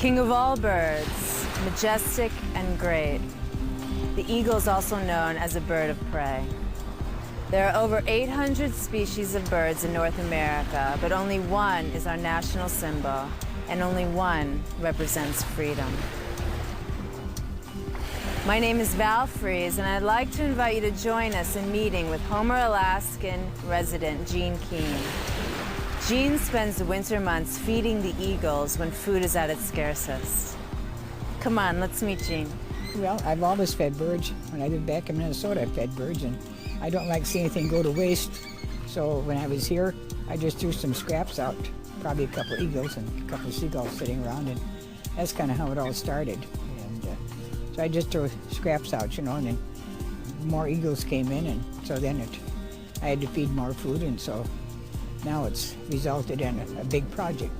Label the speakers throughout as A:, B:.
A: King of all birds, majestic and great, the eagle is also known as a bird of prey. There are over 800 species of birds in North America, but only one is our national symbol, and only one represents freedom. My name is Val Fries, and I'd like to invite you to join us in meeting with Homer, Alaskan resident Gene Keene. Gene spends the winter months feeding the eagles when food is at its scarcest. Come on, let's meet Gene.
B: Well, I've always fed birds. When I lived back in Minnesota, I fed birds, and I don't like seeing anything go to waste. So when I was here, I just threw some scraps out, probably a couple eagles and a couple seagulls sitting around, and that's kind of how it all started. And so I just threw scraps out, you know, and then more eagles came in, and so then I had to feed more food, and so now it's resulted in a big project.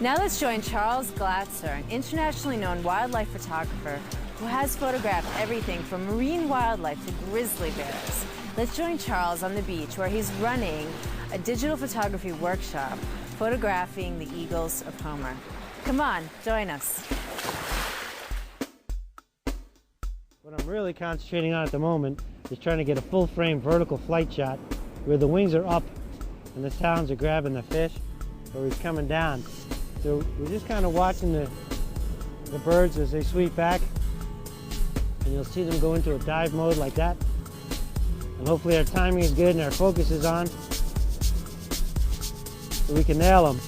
A: Now let's join Charles Glatzer, an internationally known wildlife photographer who has photographed everything from marine wildlife to grizzly bears. Let's join Charles on the beach where he's running a digital photography workshop photographing the eagles of Homer. Come on, join us.
C: What I'm really concentrating on at the moment is trying to get a full frame vertical flight shot where the wings are up and the talons are grabbing the fish, or he's coming down. So we're just kind of watching the birds as they sweep back, and you'll see them go into a dive mode like that. And hopefully our timing is good and our focus is on, so we can nail them.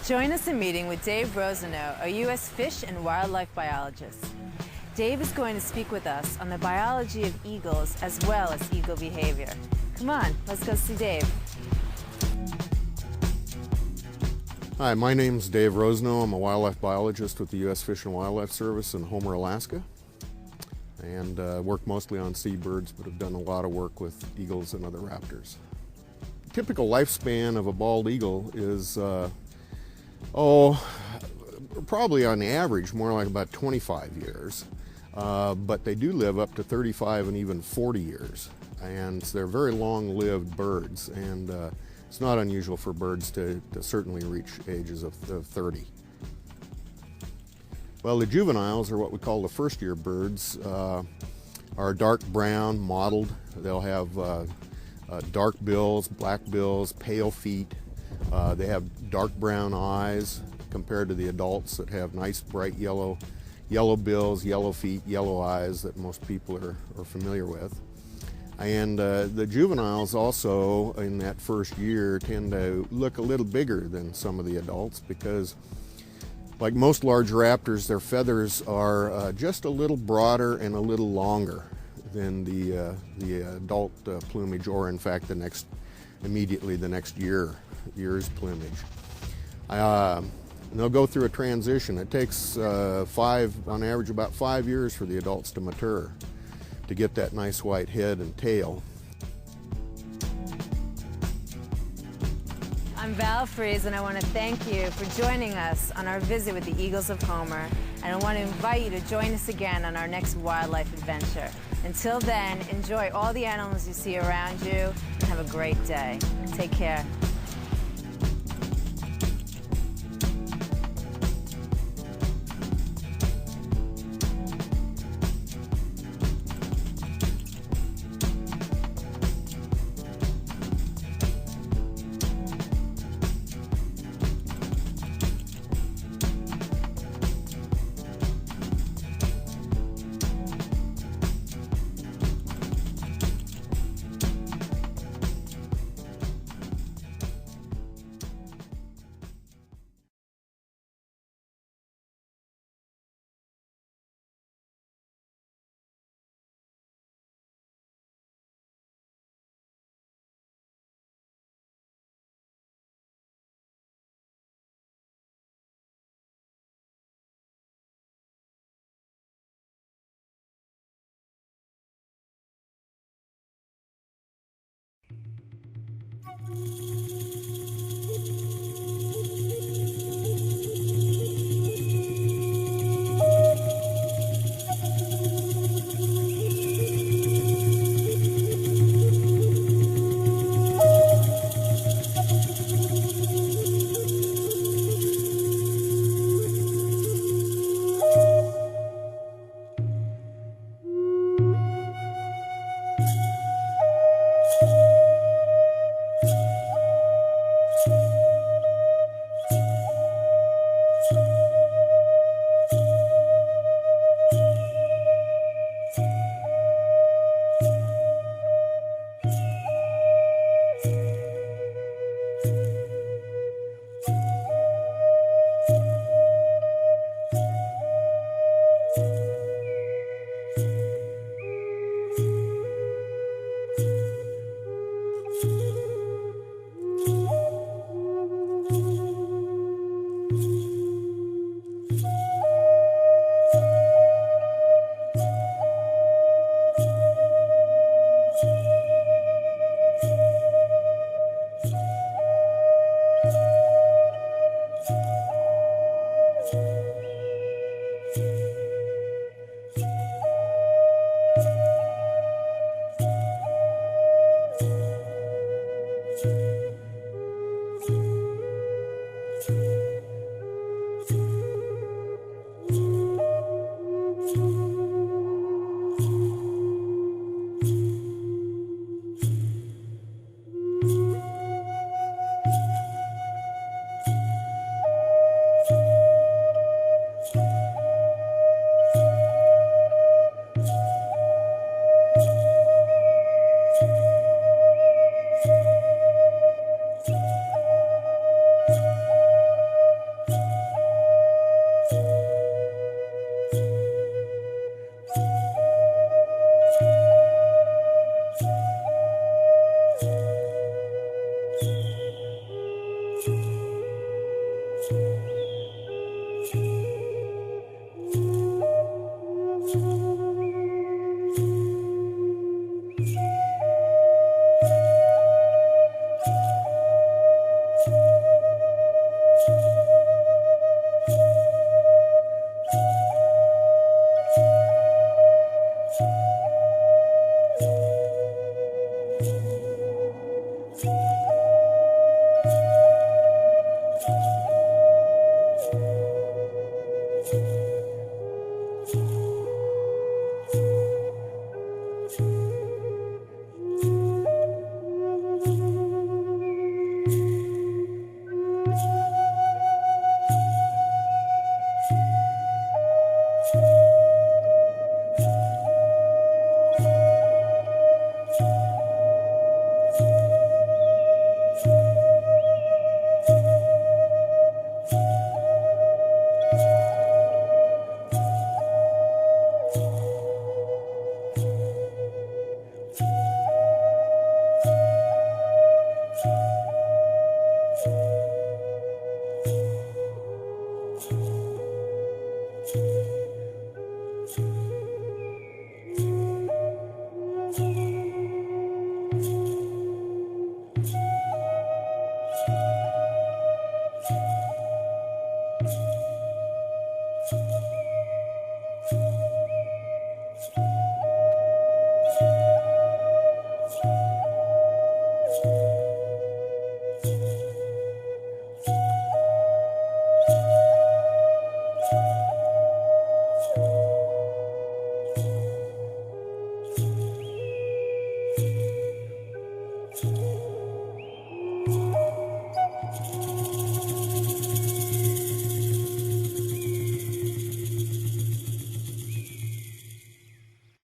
A: Join us in meeting with Dave Rosano, a U.S. fish and wildlife biologist. Dave is going to speak with us on the biology of eagles as well as eagle behavior. Come on, let's go see Dave.
D: Hi, my name's Dave Rosano. I'm a wildlife biologist with the U.S. Fish and Wildlife Service in Homer, Alaska, and work mostly on seabirds, but have done a lot of work with eagles and other raptors. Typical lifespan of a bald eagle is probably on average more like about 25 years, but they do live up to 35 and even 40 years, and they're very long-lived birds, and it's not unusual for birds to certainly reach ages of 30. Well, the juveniles, or what we call the first-year birds, are dark brown, mottled. They'll have dark bills, black bills, pale feet. They have dark brown eyes compared to the adults that have nice bright yellow bills, yellow feet, yellow eyes that most people are familiar with. And the juveniles also in that first year tend to look a little bigger than some of the adults because, like most large raptors, their feathers are just a little broader and a little longer than the adult plumage, or in fact immediately the next year's plumage. And they'll go through a transition. It takes on average about 5 years for the adults to mature, to get that nice white head and tail.
A: I'm Val Fries, and I want to thank you for joining us on our visit with the Eagles of Homer, and I want to invite you to join us again on our next wildlife adventure. Until then, enjoy all the animals you see around you, and have a great day. Take care.